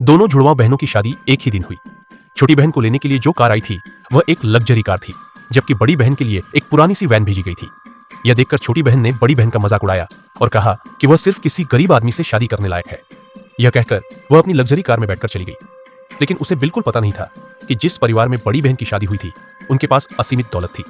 दोनों जुड़वा बहनों की शादी एक ही दिन हुई। छोटी बहन को लेने के लिए जो कार आई थी वह एक लग्जरी कार थी, जबकि बड़ी बहन के लिए एक पुरानी सी वैन भेजी गई थी। यह देखकर छोटी बहन ने बड़ी बहन का मजाक उड़ाया और कहा कि वह सिर्फ किसी गरीब आदमी से शादी करने लायक है। यह कहकर वह अपनी लग्जरी कार में बैठकर चली गई। लेकिन उसे बिल्कुल पता नहीं था कि जिस परिवार में बड़ी बहन की शादी हुई थी उनके पास असीमित दौलत थी।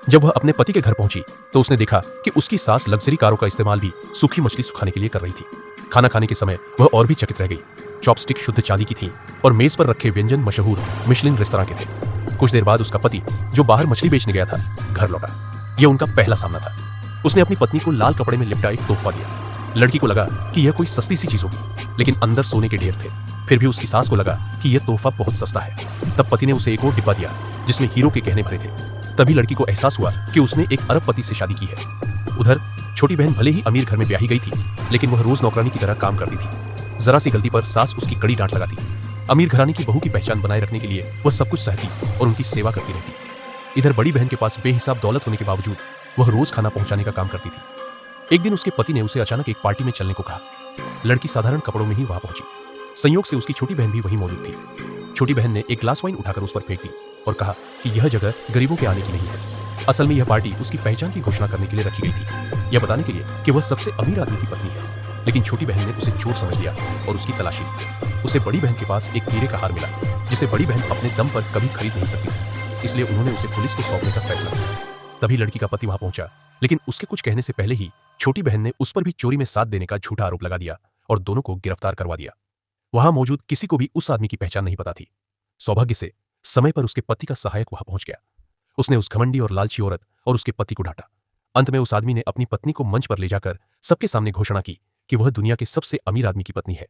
जब वह अपने पति के घर पहुंची तो उसने देखा कि उसकी सास लग्जरी कारों का इस्तेमाल भी सूखी मछली सुखाने के लिए कर रही थी। खाना खाने के समय वह और भी चकित रह गई। चॉपस्टिक शुद्ध चांदी की थी और मेज पर रखे व्यंजन मशहूर मिशेलिन रेस्तरां के थे। कुछ देर बाद उसका पति, जो बाहर मछली बेचने गया था, घर लौटा। यह उनका पहला सामना था। उसने अपनी पत्नी को लाल कपड़े में लिपटा एक तोहफा दिया। लड़की को लगा कि यह कोई सस्ती सी चीज होगी, लेकिन अंदर सोने के ढेर थे। फिर भी उसकी सास को लगा कि यह तोहफा बहुत सस्ता है। तब पति ने उसे एक और डिब्बा दिया जिसमें हीरो के गहने भरे थे। तभी लड़की को एहसास हुआ कि उसने एक अरबपति से शादी की है। उधर छोटी बहन भले ही अमीर घर में ब्याही गई थी, लेकिन वह रोज नौकरानी की तरह काम करती थी। जरा सी गलती पर सास उसकी कड़ी डांट लगाती। अमीर घराने की बहू की पहचान बनाए रखने के लिए वह सब कुछ सहती और उनकी सेवा करती रहती। इधर बड़ी बहन के पास बेहिसाब दौलत होने के बावजूद वह रोज खाना पहुंचाने का काम करती थी। एक दिन उसके पति ने उसे अचानक एक पार्टी में चलने को कहा। लड़की साधारण कपड़ों में ही वहां पहुंची। संयोग से उसकी छोटी बहन भी वहीं मौजूद थी। छोटी बहन ने एक ग्लास वाइन उठाकर उस पर फेंक दी और कहा कि यह जगह गरीबों के आने की नहीं है। असल में यह पार्टी उसकी पहचान की घोषणा करने के लिए रखी गई थी, यह बताने के लिए कि वह सबसे अमीर आदमी की पत्नी है। लेकिन छोटी बहन ने उसे चोर समझ लिया और उसकी तलाशी ली। उसे बड़ी बहन के पास एक हीरे का हार मिला, जिसे बड़ी बहन अपने दम पर कभी खरीद नहीं सकती थी, इसलिए उन्होंने उसे पुलिस को सौंपने का फैसला किया। तभी लड़की का पति वहां पहुंचा, लेकिन उसके कुछ कहने से पहले ही छोटी बहन ने उस पर भी चोरी में साथ देने का झूठा आरोप लगा दिया और दोनों को गिरफ्तार करवा दिया। वहां मौजूद किसी को भी उस आदमी की पहचान नहीं पता थी। सौभाग्य से समय पर उसके पति का सहायक वहां पहुंच गया। उसने उस घमंडी और लालची औरत और उसके पति को डांटा। अंत में उस आदमी ने अपनी पत्नी को मंच पर ले जाकर सबके सामने घोषणा की कि वह दुनिया के सबसे अमीर आदमी की पत्नी है।